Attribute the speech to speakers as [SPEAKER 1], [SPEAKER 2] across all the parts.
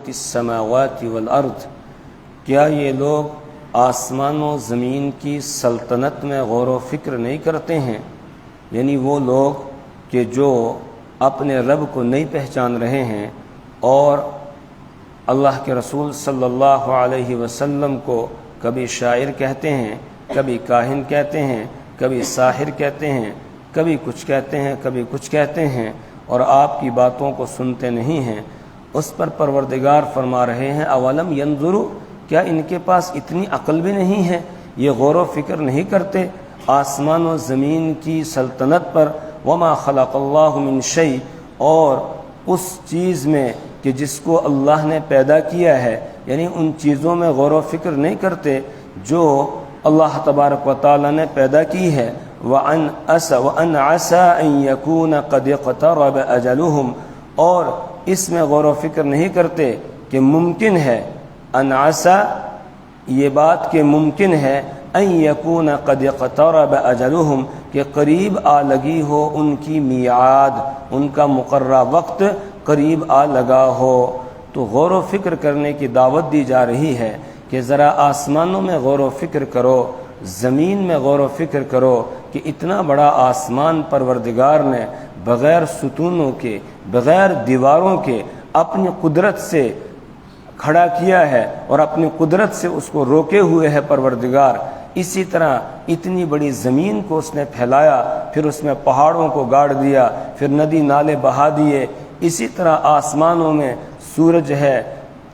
[SPEAKER 1] السماوات والارض، کیا یہ لوگ آسمان و زمین کی سلطنت میں غور و فکر نہیں کرتے ہیں؟ یعنی وہ لوگ کہ جو اپنے رب کو نہیں پہچان رہے ہیں اور اللہ کے رسول صلی اللہ علیہ وسلم کو کبھی شاعر کہتے ہیں، کبھی کاہن کہتے ہیں، کبھی ساحر کہتے ہیں، کبھی کچھ کہتے ہیں، کبھی کچھ کہتے ہیں، اور آپ کی باتوں کو سنتے نہیں ہیں، اس پر پروردگار فرما رہے ہیں اولم ینظروا، کیا ان کے پاس اتنی عقل بھی نہیں ہے؟ یہ غور و فکر نہیں کرتے آسمان و زمین کی سلطنت پر، وما خلق اللہ من شیء، اور اس چیز میں کہ جس کو اللہ نے پیدا کیا ہے، یعنی ان چیزوں میں غور و فکر نہیں کرتے جو اللہ تبارک و تعالی نے پیدا کی ہے۔ وَأَنْ عَسَىٰ أَن يَكُونَ قَدِ اقْتَرَبَ أَجَلُهُمْ، اور اس میں غور و فکر نہیں کرتے کہ ممکن ہے، ان عسیٰ یہ بات کہ ممکن ہے، ان یکون قد اقترب اجلہم کہ قریب آ لگی ہو ان کی میعاد، ان کا مقررہ وقت قریب آ لگا ہو۔ تو غور و فکر کرنے کی دعوت دی جا رہی ہے کہ ذرا آسمانوں میں غور و فکر کرو، زمین میں غور و فکر کرو کہ اتنا بڑا آسمان پروردگار نے بغیر ستونوں کے، بغیر دیواروں کے اپنی قدرت سے کھڑا کیا ہے، اور اپنی قدرت سے اس کو روکے ہوئے ہے پروردگار۔ اسی طرح اتنی بڑی زمین کو اس نے پھیلایا، پھر اس میں پہاڑوں کو گاڑ دیا، پھر ندی نالے بہا دیے۔ اسی طرح آسمانوں میں سورج ہے،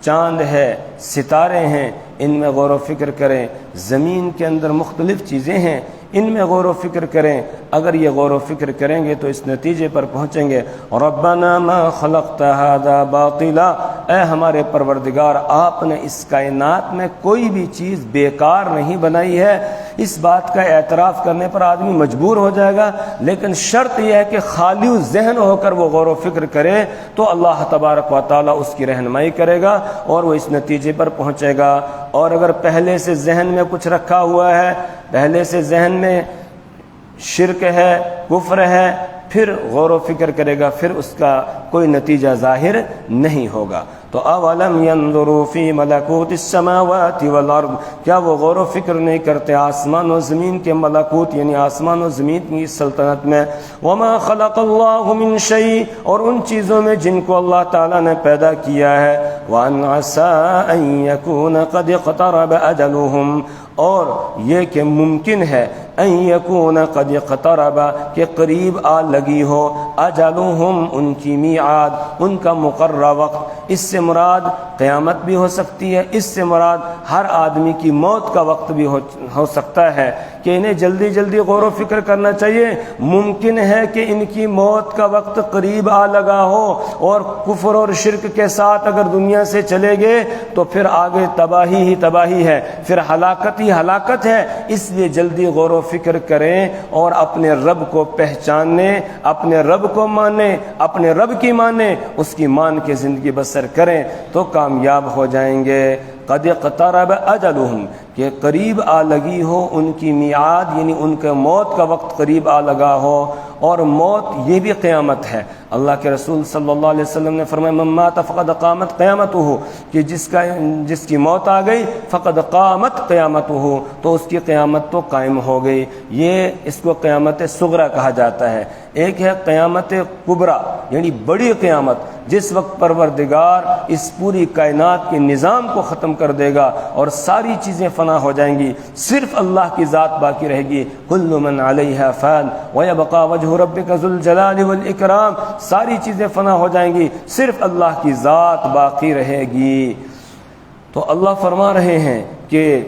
[SPEAKER 1] چاند ہے، ستارے ہیں، ان میں غور و فکر کریں۔ زمین کے اندر مختلف چیزیں ہیں، ان میں غور و فکر کریں۔ اگر یہ غور و فکر کریں گے تو اس نتیجے پر پہنچیں گے، ربنا ما خلقت هذا باطلا، اے ہمارے پروردگار آپ نے اس کائنات میں کوئی بھی چیز بیکار نہیں بنائی ہے۔ اس بات کا اعتراف کرنے پر آدمی مجبور ہو جائے گا، لیکن شرط یہ ہے کہ خالی ذہن ہو کر وہ غور و فکر کرے تو اللہ تبارک و تعالیٰ اس کی رہنمائی کرے گا اور وہ اس نتیجے پر پہنچے گا۔ اور اگر پہلے سے ذہن میں کچھ رکھا ہوا ہے، پہلے سے ذہن میں شرک ہے، کفر ہے، پھر غور و فکر کرے گا، پھر اس کا کوئی نتیجہ ظاہر نہیں ہوگا۔ تو اولم ينظروا فی ملکوت السماوات والارض، کیا وہ غور و فکر نہیں کرتے آسمان و زمین کے ملکوت، یعنی آسمان و زمین کی سلطنت میں، وما خلق اللہ من شیء، اور ان چیزوں میں جن کو اللہ تعالیٰ نے پیدا کیا ہے، وان عسى ان يكون قد اقترب اجلهم، اور یہ کہ ممکن ہے ان یکون قد اقترب کہ قریب آ لگی ہو، اجلہم ان کی میعاد، ان کا مقررہ وقت۔ اس سے مراد قیامت بھی ہو سکتی ہے، اس سے مراد ہر آدمی کی موت کا وقت بھی ہو سکتا ہے کہ انہیں جلدی جلدی غور و فکر کرنا چاہیے۔ ممکن ہے کہ ان کی موت کا وقت قریب آ لگا ہو، اور کفر اور شرک کے ساتھ اگر دنیا سے چلے گئے تو پھر آگے تباہی ہی تباہی ہے، پھر ہلاکت ہی ہلاکت ہے۔ اس لیے جلدی غور و فکر کریں اور اپنے رب کو پہچاننے، اپنے رب کو مانیں، اپنے رب کی مانیں، اس کی مان کے زندگی بسر کریں تو کامیاب ہو جائیں گے۔ قد اقترب اجلہم کہ قریب آ لگی ہو ان کی میعاد، یعنی ان کے موت کا وقت قریب آ لگا ہو، اور موت یہ بھی قیامت ہے۔ اللہ کے رسول صلی اللہ علیہ وسلم نے فرمایا من مات فقد قامت قیامتہ، کہ جس کی موت آ گئی فقد قامت قیامتہ، تو اس کی قیامت تو قائم ہو گئی۔ یہ اس کو قیامت صغریٰ کہا جاتا ہے۔ ایک ہے قیامت کبریٰ، یعنی بڑی قیامت، جس وقت پروردگار اس پوری کائنات کے نظام کو ختم کر دے گا اور ساری چیزیں فنا ہو جائیں گی، صرف اللہ کی ذات باقی رہے گی۔ کل من علیہا فان ویبقى وجہ ربک ذو الجلال والاکرام، ساری چیزیں فنا ہو جائیں گی، صرف اللہ کی ذات باقی رہے گی۔ تو اللہ فرما رہے ہیں کہ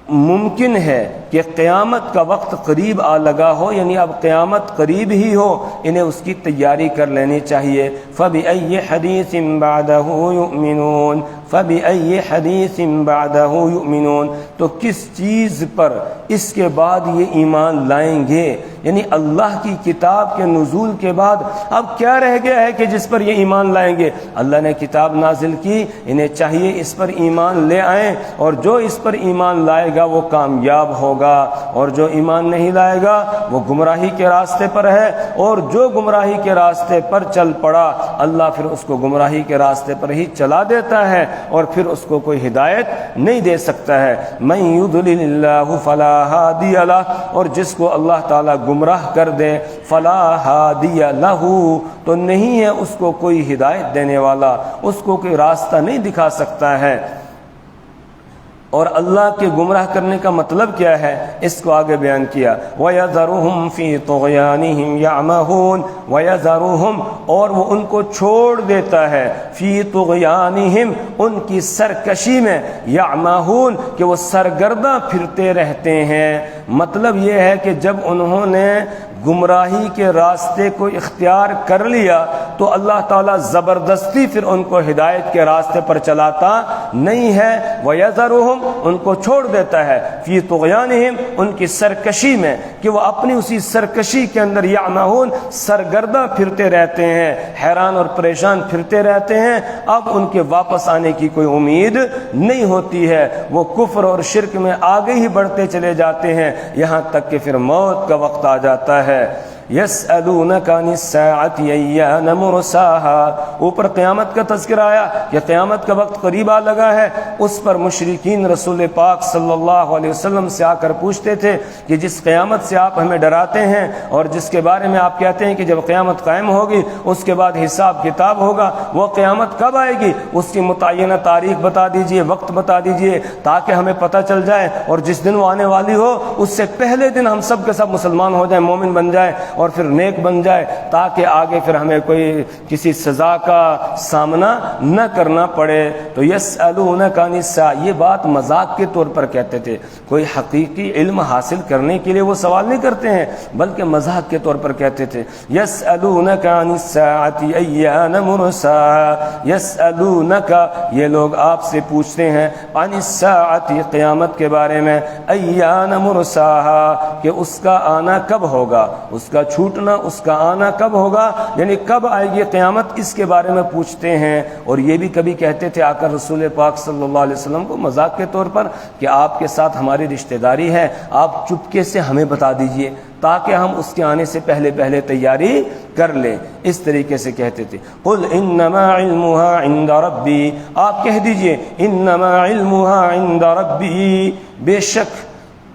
[SPEAKER 1] ممکن ہے کہ قیامت کا وقت قریب آ لگا ہو، یعنی اب قیامت قریب ہی ہو، انہیں اس کی تیاری کر لینی چاہیے۔ فَبِأَيِّ حَدِيثٍ بَعْدَهُ يُؤْمِنُونَ، فَبِأَيِّ حَدِيثٍ بَعْدَهُ يُؤْمِنُونَ، تو کس چیز پر اس کے بعد یہ ایمان لائیں گے؟ یعنی اللہ کی کتاب کے نزول کے بعد اب کیا رہ گیا ہے کہ جس پر یہ ایمان لائیں گے؟ اللہ نے کتاب نازل کی، انہیں چاہیے اس پر ایمان لے آئیں، اور جو اس پر ایمان لائے گا وہ کامیاب ہوگا۔ ہوگا، اور جو ایمان نہیں لائے گا وہ گمراہی کے راستے پر ہے، اور جو گمراہی کے راستے پر چل پڑا اللہ پھر اس کو گمراہی کے راستے پر ہی چلا دیتا ہے، اور پھر اس کو کوئی ہدایت نہیں دے سکتا ہے۔ من یضلل اللہ فلا ہادی لہ، اور جس کو اللہ تعالیٰ گمراہ کر دے فلا ہادی لہ، تو نہیں ہے اس کو کوئی ہدایت دینے والا، اس کو کوئی راستہ نہیں دکھا سکتا ہے۔ اور اللہ کے گمراہ کرنے کا مطلب کیا ہے اس کو آگے بیان کیا، وَيَذَرُهُمْ فِي طُغْيَانِهِمْ يَعْمَهُونَ وَيَذَرُهُمْ، اور وہ ان کو چھوڑ دیتا ہے، فی طغیانہم، ان کی سرکشی میں، یعمہون، کہ وہ سرگرداں پھرتے رہتے ہیں۔ مطلب یہ ہے کہ جب انہوں نے گمراہی کے راستے کو اختیار کر لیا تو اللہ تعالیٰ زبردستی پھر ان کو ہدایت کے راستے پر چلاتا نہیں ہے، وَيَذَرُهُمْ، ان کو چھوڑ دیتا ہے، فی طغیانہم، ان کی سرکشی میں، کہ وہ اپنی اسی سرکشی کے اندر یعمہون، سرگرداں پھرتے رہتے ہیں، حیران اور پریشان پھرتے رہتے ہیں۔ اب ان کے واپس آنے کی کوئی امید نہیں ہوتی ہے، وہ کفر اور شرک میں آگے ہی بڑھتے چلے جاتے ہیں، یہاں تک کہ پھر موت کا وقت آ جاتا ہے۔ یسألونک عن الساعۃ ایان مرساها، اوپر قیامت کا تذکرہ آیا کہ قیامت کا وقت قریب آ لگا ہے۔ اس پر مشرکین رسول پاک صلی اللہ علیہ وسلم سے آ کر پوچھتے تھے کہ جس قیامت سے آپ ہمیں ڈراتے ہیں اور جس کے بارے میں آپ کہتے ہیں کہ جب قیامت قائم ہوگی اس کے بعد حساب کتاب ہوگا، وہ قیامت کب آئے گی؟ اس کی متعینہ تاریخ بتا دیجئے، وقت بتا دیجئے تاکہ ہمیں پتہ چل جائے، اور جس دن وہ آنے والی ہو اس سے پہلے دن ہم سب کے سب مسلمان ہو جائیں، مومن بن جائیں اور پھر نیک بن جائے، تاکہ آگے پھر ہمیں کوئی کسی سزا کا سامنا نہ کرنا پڑے۔ تو یسألونک عن الساعۃ، یہ بات مذاق کے طور پر کہتے تھے، کوئی حقیقی علم حاصل کرنے کے لیے وہ سوال نہیں کرتے ہیں بلکہ مذاق کے طور پر کہتے تھے۔ یسألونک عن الساعۃ ایان مرساها، یسألونک، یہ لوگ آپ سے پوچھتے ہیں، عن الساعۃ، قیامت کے بارے میں، ایان مرساها، کہ اس کا آنا کب ہوگا، اس کا چھوٹنا، اس کا آنا کب ہوگا، یعنی کب آئے گی قیامت، اس کے بارے میں پوچھتے ہیں۔ اور یہ بھی کبھی کہتے تھے آ کر رسول پاک صلی اللہ علیہ وسلم کو مذاق کے طور پر کہ آپ کے ساتھ ہماری رشتہ داری ہے، آپ چپکے سے ہمیں بتا دیجئے تاکہ ہم اس کے آنے سے پہلے تیاری کر لیں، اس طریقے سے کہتے تھے۔ قل انما علمها عند ربی، آپ کہہ دیجئے انما علمها عند ربی، بے شک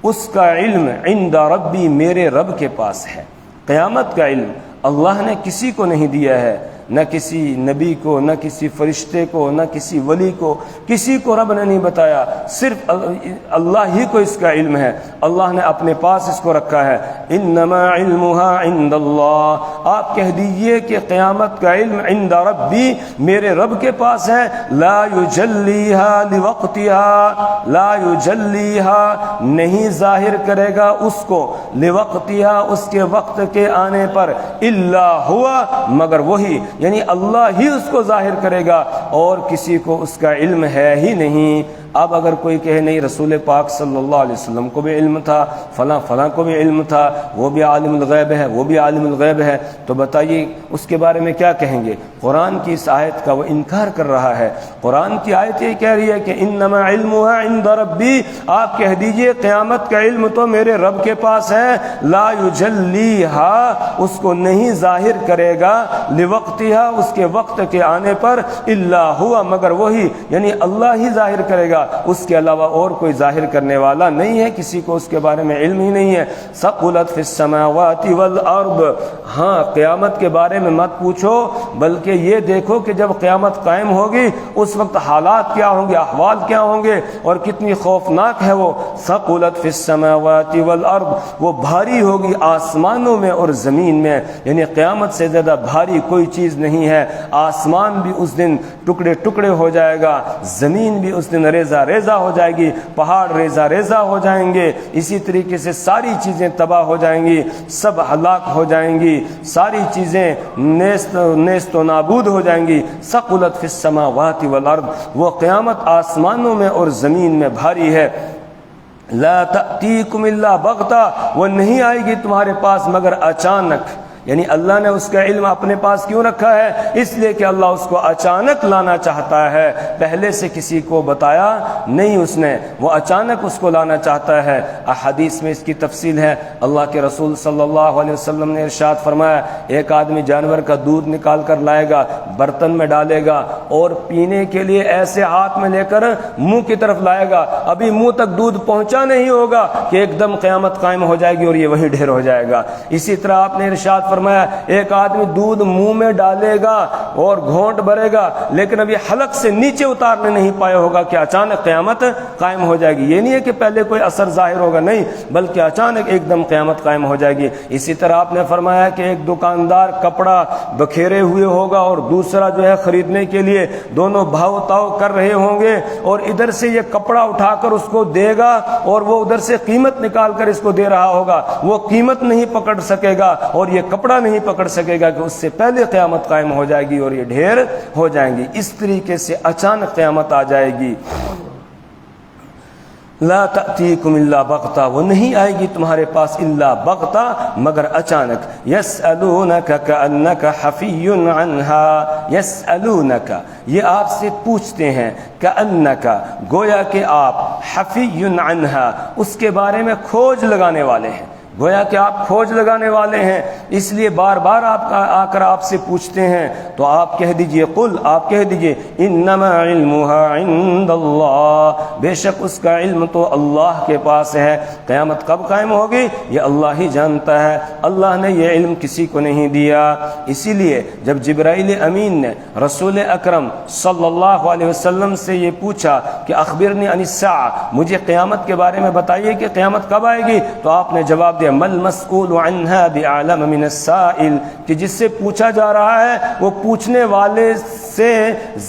[SPEAKER 1] اس کا علم عند ربی، میرے رب کے پاس ہے۔ قیامت کا علم اللہ نے کسی کو نہیں دیا ہے، نہ کسی نبی کو، نہ کسی فرشتے کو، نہ کسی ولی کو، کسی کو رب نے نہیں بتایا، صرف اللہ ہی کو اس کا علم ہے، اللہ نے اپنے پاس اس کو رکھا ہے۔ انما علمها عند اللہ، آپ کہہ دیجئے کہ قیامت کا علم عند ربی، میرے رب کے پاس ہے۔ لا یجلیها لوقتها، لا یجلیها، نہیں ظاہر کرے گا اس کو، لوقتها، اس کے وقت کے آنے پر، الا ہوا، مگر وہی، یعنی اللہ ہی اس کو ظاہر کرے گا اور کسی کو اس کا علم ہے ہی نہیں۔ اب اگر کوئی کہے نہیں رسول پاک صلی اللہ علیہ وسلم کو بھی علم تھا، فلاں فلاں کو بھی علم تھا، وہ بھی عالم الغیب ہے، وہ بھی عالم الغیب ہے، تو بتائیے اس کے بارے میں کیا کہیں گے؟ قرآن کی اس آیت کا وہ انکار کر رہا ہے۔ قرآن کی آیت یہ کہہ رہی ہے کہ انما علمها عند ربی، آپ کہہ دیجئے قیامت کا علم تو میرے رب کے پاس ہے۔ لا یجلیها، اس کو نہیں ظاہر کرے گا، لوقتها، اس کے وقت کے آنے پر، الا ہوا، مگر وہی، یعنی اللہ ہی ظاہر کرے گا، اس کے علاوہ اور کوئی ظاہر کرنے والا نہیں ہے، کسی کو اس کے بارے میں علم ہی نہیں ہے۔ ثقلت فی السماوات والارض، ہاں قیامت کے بارے میں مت پوچھو بلکہ یہ دیکھو کہ جب قیامت قائم ہوگی اس وقت حالات کیا ہوں گے، احوال کیا ہوں گے اور کتنی خوفناک ہے وہ۔ ثقلت فی السماوات والارض، وہ بھاری ہوگی آسمانوں میں اور زمین میں، یعنی قیامت سے زیادہ بھاری کوئی چیز نہیں ہے۔ آسمان بھی اس دن ٹکڑے ٹکڑے ہو جائے گا، زمین بھی اس دن ریزہ ریزہ ہو جائے گی، پہاڑ ریزہ ریزہ ہو جائیں گے، اسی طریقے سے ساری چیزیں تباہ ہو جائیں گی، سب ہلاک ہو جائیں گی، ساری چیزیں نیست و نابود ہو جائیں گی۔ ثقلت فی السماوات والارض، وہ قیامت آسمانوں میں اور زمین میں بھاری ہے۔ لا تأتیکم الا بغتہ، وہ نہیں آئے گی تمہارے پاس مگر اچانک، یعنی اللہ نے اس کا علم اپنے پاس کیوں رکھا ہے؟ اس لیے کہ اللہ اس کو اچانک لانا چاہتا ہے، پہلے سے کسی کو بتایا نہیں اس نے، وہ اچانک اس کو لانا چاہتا ہے۔ احادیث میں اس کی تفصیل ہے، اللہ کے رسول صلی اللہ علیہ وسلم نے ارشاد فرمایا، ایک آدمی جانور کا دودھ نکال کر لائے گا، برتن میں ڈالے گا اور پینے کے لیے ایسے ہاتھ میں لے کر منہ کی طرف لائے گا، ابھی منہ تک دودھ پہنچا نہیں ہوگا کہ ایک دم قیامت قائم ہو جائے گی اور یہ وہیں ڈھیر ہو جائے گا۔ اسی طرح آپ نے ارشاد فرمایا، ایک آدمی دودھ منہ میں ڈالے گا اور گھونٹ بھرے گا، لیکن ابھی حلق سے نیچے اتارنے نہیں پایا ہوگا کہ اچانک قیامت قائم ہو جائے گی۔ یہ نہیں ہے کہ پہلے کوئی اثر ظاہر ہوگا، نہیں، بلکہ اچانک ایک دم قیامت قائم ہو جائے گی۔ اسی طرح آپ نے فرمایا کہ ایک دکاندار کپڑا بکھیرے ہوئے ہوگا اور دوسرا جو ہے خریدنے کے لیے، دونوں بھاؤ تاؤ کر رہے ہوں گے، اور ادھر سے یہ کپڑا اٹھا کر اس کو دے گا اور وہ ادھر سے قیمت نکال کر اس کو دے رہا ہوگا، وہ قیمت نہیں پکڑ سکے گا اور یہ کپڑا نہیں پکڑ سکے گا کہ اس سے پہلے قیامت قائم ہو جائے گی اور یہ ڈھیر ہو جائیں گی۔ اس طریقے سے اچانک قیامت آ جائے گی۔ لا تأتیکم الا بغتہ، وہ نہیں آئے گی تمہارے پاس الا بغتہ مگر اچانک۔ یسألونک کأنک حفی عنہا، یسألونک یہ آپ سے پوچھتے ہیں، کأنک گویا کہ آپ، حفی عنہا اس کے بارے میں کھوج لگانے والے ہیں، گویا کہ آپ کھوج لگانے والے ہیں، اس لیے بار بار آپ آ کر آپ سے پوچھتے ہیں۔ تو آپ کہہ دیجئے، قل آپ کہہ دیجئے، انما علمها عند اللہ، بے شک اس کا علم تو اللہ کے پاس ہے۔ قیامت کب قائم ہوگی یہ اللہ ہی جانتا ہے، اللہ نے یہ علم کسی کو نہیں دیا۔ اسی لیے جب جبرائیل امین نے رسول اکرم صلی اللہ علیہ وسلم سے یہ پوچھا کہ اخبرنی عن الساعہ، مجھے قیامت کے بارے میں بتائیے کہ قیامت کب آئے گی، تو آپ نے جواب دیا، مل مسئول عنہا بعلم من السائل، کہ جس سے پوچھا جا رہا ہے وہ پوچھنے والے سے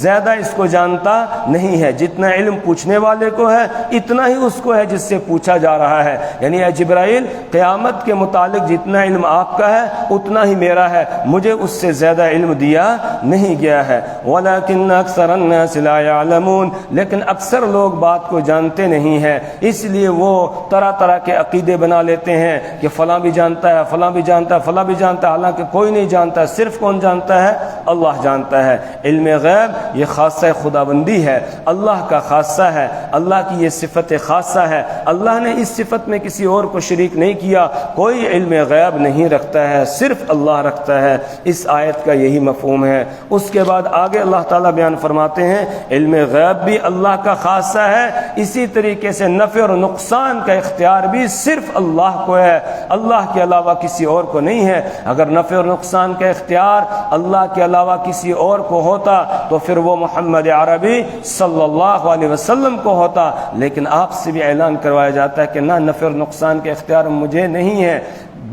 [SPEAKER 1] زیادہ اس کو جانتا نہیں ہے، جتنا علم پوچھنے والے کو ہے اتنا ہی اس کو ہے جس سے پوچھا جا رہا ہے۔ یعنی اے جبرائیل، قیامت کے متعلق جتنا علم آپ کا ہے اتنا ہی میرا ہے، مجھے اس سے زیادہ علم دیا نہیں گیا ہے۔ وَلَكِنَّ أَكْثَرَ النَّاسِ لَا يَعْلَمُونَ، لیکن اکثر لوگ بات کو جانتے نہیں ہیں، اس لیے وہ طرح طرح کے عقیدے بنا لیتے ہیں کہ فلاں بھی جانتا ہے، فلاں بھی جانتا ہے، فلاں بھی جانتا ہے، حالانکہ کوئی نہیں جانتا ہے، صرف کون جانتا ہے؟ اللہ جانتا ہے۔ علم غیب یہ خاصہ خداوندی ہے، اللہ کا خاصہ ہے، اللہ کی یہ صفت خاصہ ہے، اللہ نے اس صفت میں کسی اور کو شریک نہیں کیا، کوئی علم غیب نہیں رکھتا ہے، صرف اللہ رکھتا ہے۔ اس آیت کا یہی مفہوم ہے۔ اس کے بعد آگے اللہ تعالیٰ بیان فرماتے ہیں، علم غیب بھی اللہ کا خاصہ ہے، اسی طریقے سے نفع اور نقصان کا اختیار بھی صرف اللہ کو ہے، اللہ کے علاوہ کسی اور کو نہیں ہے۔ اگر نفع اور نقصان کا اختیار اللہ کے علاوہ کسی اور کو ہوتا تو پھر وہ محمد عربی صلی اللہ علیہ وسلم کو ہوتا، لیکن آپ سے بھی اعلان کروایا جاتا ہے کہ نہ، نفع اور نقصان کا اختیار مجھے نہیں ہے۔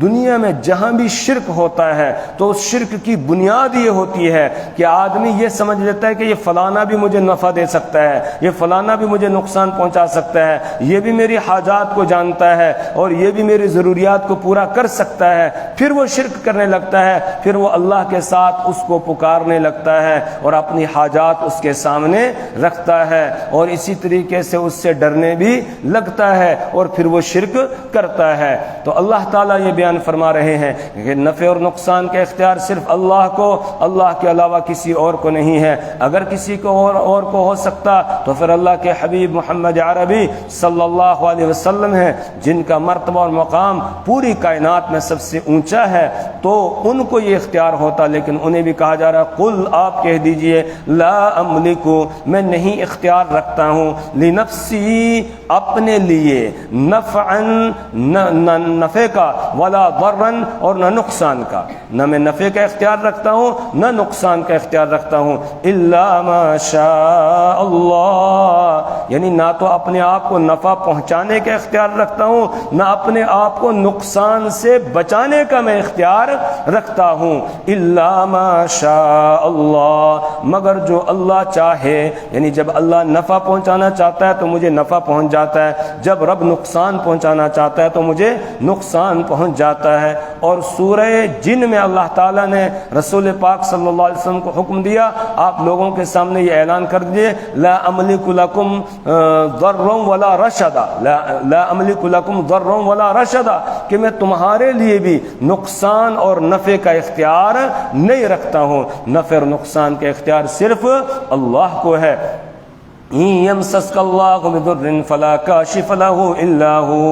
[SPEAKER 1] دنیا میں جہاں بھی شرک ہوتا ہے تو اس شرک کی بنیاد یہ ہوتی ہے کہ آدمی یہ سمجھ لیتا ہے کہ یہ فلانا بھی مجھے نفع دے سکتا ہے، یہ فلانا بھی مجھے نقصان پہنچا سکتا ہے، یہ بھی میری حاجات کو جانتا ہے اور یہ بھی میری ضروریات کو پورا کر سکتا ہے۔ پھر وہ شرک کرنے لگتا ہے، پھر وہ اللہ کے ساتھ اس کو پکارنے لگتا ہے اور اپنی حاجات اس کے سامنے رکھتا ہے، اور اسی طریقے سے اس سے ڈرنے بھی لگتا ہے اور پھر وہ شرک کرتا ہے۔ تو اللہ تعالیٰ یہ بیان فرما رہے ہیں کہ نفع اور نقصان کا اختیار صرف اللہ کو، اللہ کے علاوہ کسی اور کو نہیں ہے۔ اگر کسی کو اور کو ہو سکتا تو پھر اللہ کے حبیب محمد عربی صلی اللہ علیہ وسلم ہیں، جن کا مرتبہ اور مقام پوری کائنات میں سب سے اونچا ہے، تو ان کو یہ اختیار ہوتا، لیکن انہیں بھی کہا جا رہا ہے، قل آپ کہہ دیجئے، لا املک، میں نہیں اختیار رکھتا ہوں، لنفسی اپنے لیے، نفعا نفع کا، ولا ضرن اور نہ نقصان کا، نہ میں نفع کا اختیار رکھتا ہوں نہ نقصان کا اختیار رکھتا ہوں، الا ما شاء اللہ، یعنی نہ تو اپنے آپ کو نفع پہنچانے کا اختیار رکھتا ہوں نہ اپنے آپ کو نقصان سے بچانے کا میں اختیار رکھتا ہوں، الا ما شاء اللہ، مگر جو اللہ چاہے، یعنی جب اللہ نفع پہنچانا چاہتا ہے تو مجھے نفع پہنچ جاتا ہے، جب رب نقصان پہنچانا چاہتا ہے تو مجھے نقصان پہنچ جاتا ہے۔ اور سورہ جن میں اللہ تعالیٰ نے رسول پاک صلی اللہ علیہ وسلم کو حکم دیا، آپ لوگوں کے سامنے یہ اعلان کر دیے، لا املک لکم ضرا ولا رشدا، لا املک لکم ضرا ولا رشدا، کہ میں تمہارے لیے بھی نقصان اور نفع کا اختیار نہیں رکھتا ہوں، نفع اور نقصان کا اختیار صرف اللہ کو ہے۔ إن يمسسك الله بضر فلا كاشف له إلا هو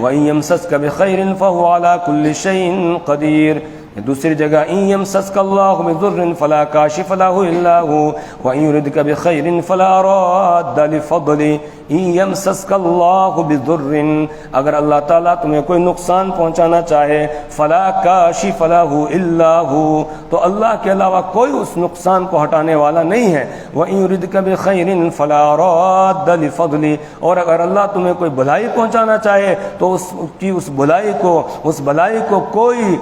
[SPEAKER 1] وإن يمسسك بخير فهو على كل شيء قدير۔ دوسری جگہ إن يمسسك الله بضر فلا كاشف له إلا هو وإن يردك بخير فلا راد لفضله۔ إن يمسسك الله بضر، اگر اللہ تعالیٰ تمہیں کوئی نقصان پہنچانا چاہے، فلا کاشف له الا هو، تو اللہ کے علاوہ کوئی اس نقصان کو ہٹانے والا نہیں ہے۔ وإن يردك بخير فلا راد لفضله، اور اگر اللہ تمہیں کوئی بھلائی پہنچانا چاہے تو اس بلائی کو کوئی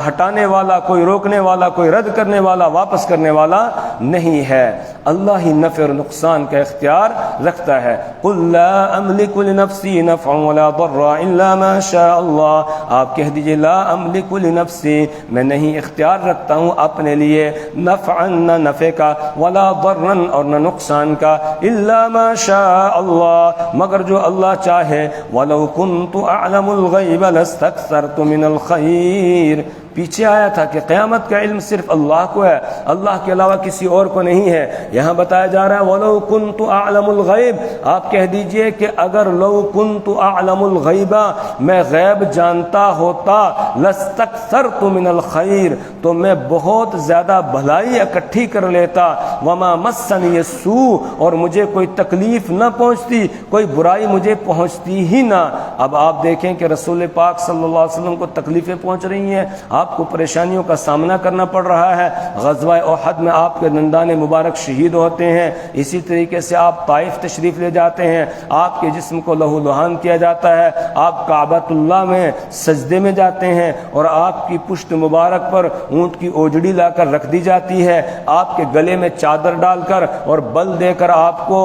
[SPEAKER 1] ہٹانے والا، کوئی روکنے والا، کوئی رد کرنے والا، واپس کرنے والا نہیں ہے۔ اللہ ہی نفع اور نقصان کا اختیار رکھتا ہے۔ قل لا املک لنفسی نفعا ولا ضرا الا ما شاء اللہ، آپ کہہ دیجئے لا املک لنفسی، میں نہیں اختیار رکھتا ہوں اپنے لیے نفعا، نہ نفع کا، ولا ضرا اور نہ نقصان کا، الا ما شاء اللہ، مگر جو اللہ چاہے، ولو کنت اعلم الغیب لاستکثرت من الخیر۔ پیچھے آیا تھا کہ قیامت کا علم صرف اللہ کو ہے، اللہ کے علاوہ کسی اور کو نہیں ہے۔ یہاں بتایا جا رہا ہے وَلَوْ كُنْتُ أَعْلَمُ الْغَيْبِ، آپ کہہ دیجئے کہ اگر لو كُنْتُ أَعْلَمُ الْغَيْبَ، میں غیب جانتا ہوتا، لَاسْتَكْثَرْتُ مِنَ الْخَيْرِ، تو میں بہت زیادہ بھلائی اکٹھی کر لیتا، وَمَا مَسَّنِيَ السُّوءُ، اور مجھے کوئی تکلیف نہ پہنچتی، کوئی برائی مجھے پہنچتی ہی نہ۔ اب آپ دیکھیں کہ رسول پاک صلی اللہ علیہ وسلم کو تکلیفیں پہنچ رہی ہیں، آپ کو پریشانیوں کا سامنا کرنا پڑ رہا ہے۔ غزوہ احد میں آپ کے دندان مبارک شہید ہوتے ہیں، اسی طریقے سے آپ طائف تشریف لے جاتے ہیں، آپ کے جسم کو لہو لہان کیا جاتا ہے، آپ کعبۃ اللہ میں سجدے میں جاتے ہیں، اور آپ کی پشت مبارک پر اونٹ کی اوجڑی لا کر رکھ دی جاتی ہے، آپ کے گلے میں چادر ڈال کر اور بل دے کر آپ کو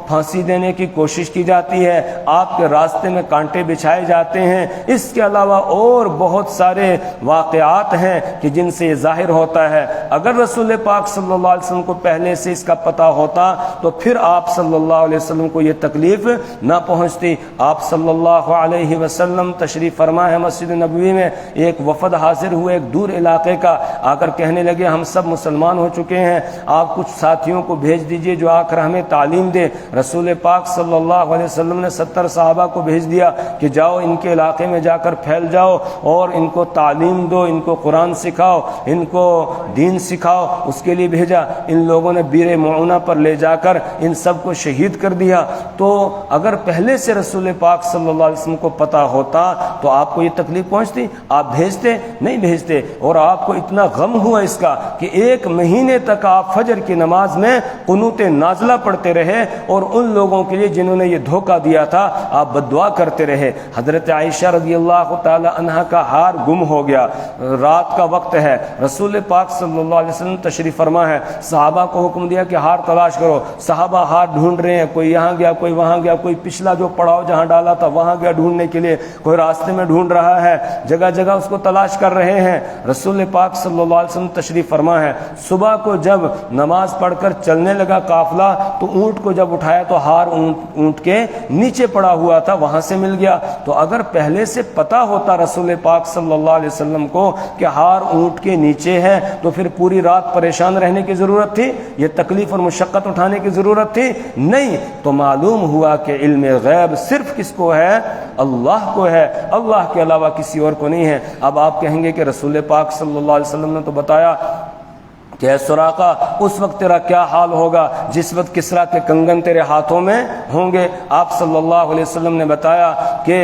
[SPEAKER 1] پھانسی دینے کی کوشش کی جاتی ہے، آپ کے راستے میں کانٹے بچھائے جاتے ہیں۔ اس کے علاوہ اور بہت سارے واقعات ہیں کہ جن سے یہ ظاہر ہوتا ہے۔ اگر رسول پاک صلی اللہ علیہ وسلم کو پہلے سے اس کا پتہ ہوتا تو پھر آپ صلی اللہ علیہ وسلم کو یہ تکلیف نہ پہنچتی۔ آپ صلی اللہ علیہ وسلم تشریف فرما ہے مسجد نبوی میں، ایک وفد حاضر ہوئے ایک دور علاقے کا، آ کر کہنے لگے ہم سب مسلمان ہو چکے ہیں، آپ کچھ ساتھیوں کو بھیج دیجئے جو آ کر ہمیں تعلیم دے۔ رسول پاک صلی اللہ علیہ وسلم نے 70 صحابہ کو بھیج دیا کہ جاؤ ان کے علاقے میں جا کر پھیل جاؤ اور ان کو تعلیم دو، ان کو قرآن سکھاؤ، ان کو دین سکھاؤ۔ اس کے لیے بھیجا، ان لوگوں نے بیر معونہ پر لے جا کر ان سب کو شہید کر دیا۔ تو اگر پہلے سے رسول پاک صلی اللہ علیہ وسلم کو پتہ ہوتا تو آپ کو یہ تکلیف پہنچتی؟ آپ بھیجتے؟ نہیں بھیجتے۔ اور آپ کو اتنا غم ہوا اس کا کہ 1 مہینے تک آپ فجر کی نماز میں قنوت نازلہ پڑھتے رہے، اور ان لوگوں کے لیے جنہوں نے یہ دھوکہ دیا تھا آپ بد دعا کرتے رہے۔ حضرت عائشہ رضی اللہ تعالی عنہا کا ہار گم ہو گیا، رات کا وقت ہے، رسول پاک صلی اللہ علیہ وسلم تشریف فرما ہے، صحابہ کو حکم دیا کہ ہار تلاش کرو۔ صحابہ ہار ڈھونڈ رہے ہیں، کوئی یہاں گیا، کوئی وہاں گیا، کوئی پچھلا جو پڑاؤ جہاں ڈالا تھا وہاں گیا ڈھونڈنے کے لیے، کوئی راستے میں ڈھونڈ رہا ہے، جگہ جگہ اس کو تلاش کر رہے ہیں۔ رسول پاک صلی اللہ علیہ وسلم تشریف فرما ہے، صبح کو جب نماز پڑھ کر چلنے لگا قافلہ تو اونٹ کو جب اٹھایا تو ہار اونٹ کے نیچے پڑا ہوا تھا، وہاں سے مل گیا۔ تو اگر پہلے سے پتہ ہوتا رسول پاک صلی اللہ علیہ وسلم کو کہ ہار اونٹ کے نیچے ہے تو پھر پوری رات پریشان رہنے کی ضرورت تھی؟ یہ تکلیف اور مشقت اٹھانے کی ضرورت تھی؟ نہیں۔ تو معلوم ہوا کہ علم غیب صرف کس کو ہے؟ اللہ کو ہے، اللہ کے علاوہ کسی اور کو نہیں ہے۔ اب آپ کہیں گے کہ رسول پاک صلی اللہ علیہ وسلم نے تو بتایا کہ اے سراقہ اس وقت تیرا کیا حال ہوگا جس وقت کسریٰ کے کنگن تیرے ہاتھوں میں ہوں گے۔ آپ صلی اللہ علیہ وسلم نے بتایا کہ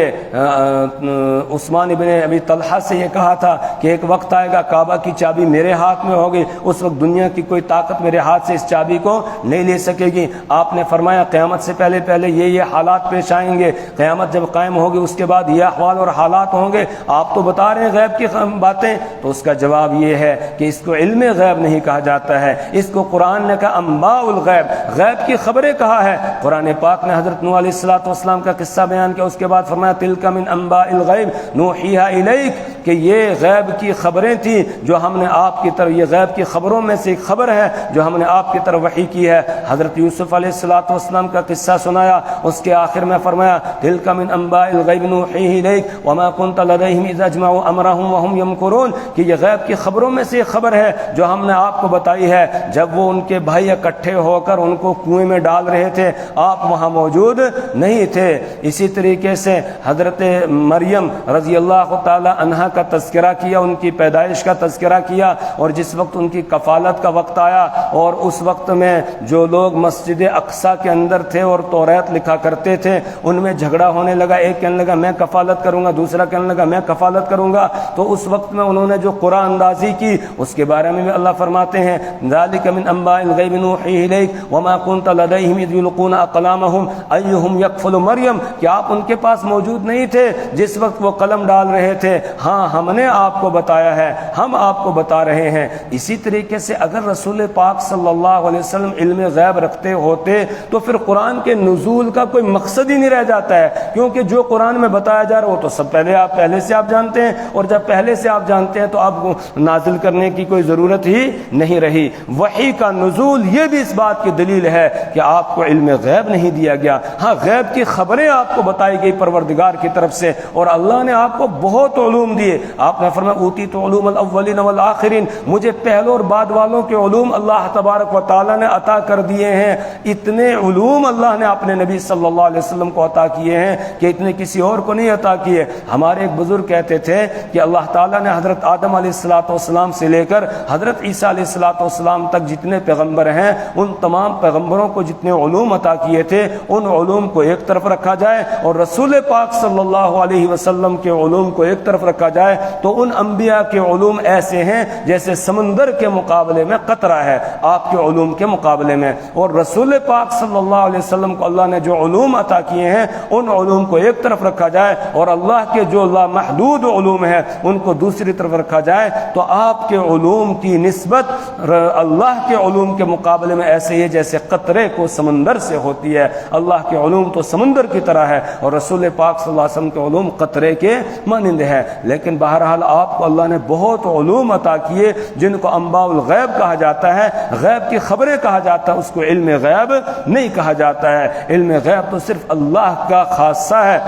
[SPEAKER 1] عثمان ابن ابی طلحہ سے یہ کہا تھا کہ ایک وقت آئے گا کعبہ کی چابی میرے ہاتھ میں ہوگی، اس وقت دنیا کی کوئی طاقت میرے ہاتھ سے اس چابی کو نہیں لے سکے گی۔ آپ نے فرمایا قیامت سے پہلے پہلے یہ حالات پیش آئیں گے، قیامت جب قائم ہوگی اس کے بعد یہ احوال اور حالات ہوں گے۔ آپ تو بتا رہے ہیں غیب کی باتیں، تو اس کا جواب یہ ہے کہ اس کو علم غیب نہیں کہا جاتا ہے، اس کو قرآن نے کہا انباء الغیب، غیب کی خبریں کہا ہے۔ قرآن پاک نے حضرت نوح علیہ الصلوۃ والسلام کا قصہ بیان کیا، اس کے بعد فرمایا تلک من انباء الغیب نوحیھا الیک، کہ کہ یہ غیب کی خبریں تھیں جو ہم نے آپ کی طرف، یہ غیب کی خبروں میں سے ایک خبر ہے جو ہم نے آپ کی طرف وحی کی ہے۔ حضرت یوسف علیہ الصلوۃ والسلام کا قصہ سنایا، اس کے آخر میں فرمایا تلک من انباء الغیب نوحیہ الیک وما کنت لدیہم اذ اجمعوا امرہم وہم یمکرون، کہ یہ غیب کی خبروں میں سے ایک خبر ہے جو ہم نے آپ کو بتائی ہے جب وہ ان کے بھائی اکٹھے ہو کر ان کو کنویں میں ڈال رہے تھے، آپ وہاں موجود نہیں تھے۔ اسی طریقے سے حضرت مریم رضی اللہ تعالی عنہا کا تذکرہ کیا، ان کی پیدائش کا تذکرہ کیا، اور جس وقت ان کی کفالت کا وقت آیا اور اس وقت میں جو لوگ مسجد اقصی کے اندر تھے اور توریت لکھا کرتے تھے ان میں جھگڑا ہونے لگا، ایک کہنے لگا میں کفالت کروں گا، دوسرا کہنے لگا میں کفالت کروں گا، تو اس وقت میں انہوں نے جو قرآن اندازی کی اس کے بارے میں بھی اللہ فرماتے ہیں ذالک من انباء الغیب نوحیہ الیک وما کنت لدیہم اذ یلقون اقلامہم ایہم یکفل مریم، کہ آپ ان کے پاس موجود نہیں تھے جس وقت وہ قلم ڈال رہے تھے، ہاں ہم نے آپ کو بتایا ہے، ہم آپ کو بتا رہے ہیں۔ اسی طریقے سے اگر رسول پاک صلی اللہ علیہ وسلم علم غیب رکھتے ہوتے تو پھر قرآن کے نزول کا کوئی مقصد ہی نہیں رہ جاتا ہے، کیونکہ جو قرآن میں بتایا جا رہا ہو تو سب پہلے سے آپ جانتے ہیں، اور جب پہلے سے آپ جانتے ہیں تو آپ کو نازل کرنے کی کوئی ضرورت ہی نہیں رہی۔ وحی کا نزول یہ بھی اس بات کی دلیل ہے کہ آپ کو علم غیب نہیں دیا گیا، ہاں غیب کی خبریں آپ کو بتائی گئی پروردگار کی طرف سے، اور اللہ نے آپ کو بہت علوم دیے۔ آپ نے فرمایا اوتیت علوم الاولین والآخرین، مجھے پہلوں اور بعد والوں کے علوم اللہ تبارک و تعالی نے عطا کر دیے ہیں۔ اتنے علوم اللہ نے اپنے نبی صلی اللہ علیہ وسلم کو عطا کیے ہیں کہ اتنے کسی اور کو نہیں عطا کیے۔ ہمارے ایک بزرگ کہتے تھے کہ اللہ تعالیٰ نے حضرت آدم علیہ السلام سے لے کر حضرت عیسیٰ علیہ السلام تک جتنے پیغمبر ہیں ان تمام پیغمبروں کو جتنے علوم عطا کیے تھے ان علوم کو ایک طرف رکھا جائے اور رسول پاک صلی اللہ علیہ وسلم کے علوم کو ایک طرف رکھا جائے تو ان انبیاء کے علوم ایسے ہیں جیسے سمندر کے مقابلے میں قطرہ ہے آپ کے علوم کے مقابلے میں، اور رسول پاک صلی اللہ علیہ وسلم کو اللہ نے جو علوم عطا کیے ہیں ان علوم کو ایک طرف رکھا جائے اور اللہ کے جو لامحدود علوم ہیں ان کو دوسری طرف رکھا جائے تو آپ کے علوم کی نسبت اللہ کے علوم کے مقابلے میں ایسے ہی جیسے قطرے کو سمندر سے ہوتی ہے۔ اللہ کے علوم تو سمندر کی طرح ہے اور رسول پاک صلی اللہ علیہ وسلم کے علوم قطرے کے مانند ہے، لیکن بہرحال آپ کو اللہ نے بہت علوم عطا کیے جن کو انباء الغیب کہا جاتا ہے، غیب کی خبریں کہا جاتا ہے، اس کو علم غیب نہیں کہا جاتا ہے۔ علم غیب تو صرف اللہ کا خاصہ ہے۔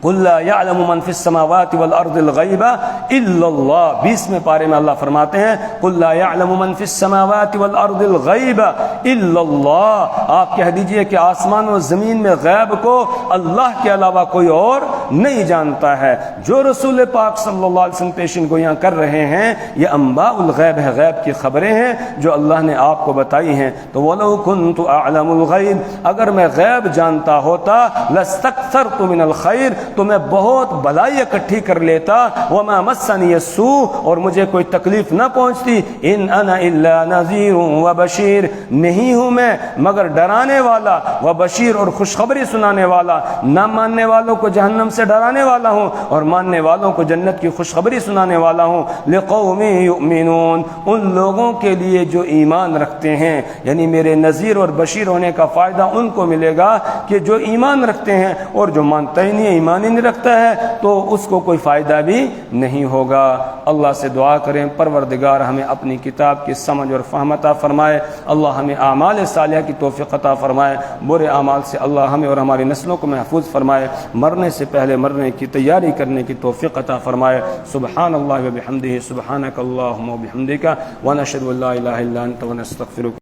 [SPEAKER 1] قل لا يعلم من في السماوات والارض الغیب الا اللہ، 20ویں پارے میں اللہ فرماتے ہیں قل لا يعلم من في السماوات والارض الغیب الا اللہ، آپ کہہ دیجئے کہ آسمان و زمین میں غیب کو اللہ کے علاوہ کوئی اور نہیں جانتا ہے۔ جو رسول پاک صلی اللہ علیہ وسلم پیشن گویاں کر رہے ہیں یہ انباء الغیب ہے، غیب کی خبریں ہیں جو اللہ نے آپ کو بتائی ہیں۔ تو وَلَوْ كُنْتُ أَعْلَمُ الْغَيْبِ، اگر میں غیب جانتا ہوتا لَاسْتَكْثَرْتُ مِنَ الْخَيْرِ، تو میں بہت بلائی اکٹھی کر لیتا، وَمَا مَسَّنِيَ السُّوءُ، اور مجھے کوئی تکلیف نہ پہنچتی، إِنْ أَنَا إِلَّا نَذِيرٌ وَبَشِيرٌ، نہیں ہوں میں مگر ڈرانے والا، وبشیر اور خوشخبری سنانے والا، نہ ماننے والوں کو جہنم سے ڈرانے والا ہوں اور ماننے والوں کو جنت کی خوشخبری سنانے والا ہوں۔ لِقَوْمٍ يُؤْمِنُونَ، ان لوگوں کے لیے جو ایمان رکھتے ہیں، یعنی میرے نذیر اور بشیر ہونے کا فائدہ ان کو ملے گا کہ جو ایمان رکھتے ہیں، اور جو مانتا ہی نہیں ایمان ہی نہیں رکھتا ہے تو اس کو کوئی فائدہ بھی نہیں ہوگا۔ اللہ سے دعا کریں پروردگار ہمیں اپنی کتاب کی سمجھ اور فہم عطا فرمائے، اللہ ہمیں اعمال صالحہ کی توفیق عطا فرمائے، برے اعمال سے اللہ ہمیں اور ہماری نسلوں کو محفوظ فرمائے، مرنے سے پہلے مرنے کی تیاری کرنے کی توفیق عطا فرمائے۔ سبحان اللہ و بحمدہ، سبحانک اللہم و بحمدک، ونشہد ان لا الہ الا انت ونستغفرک۔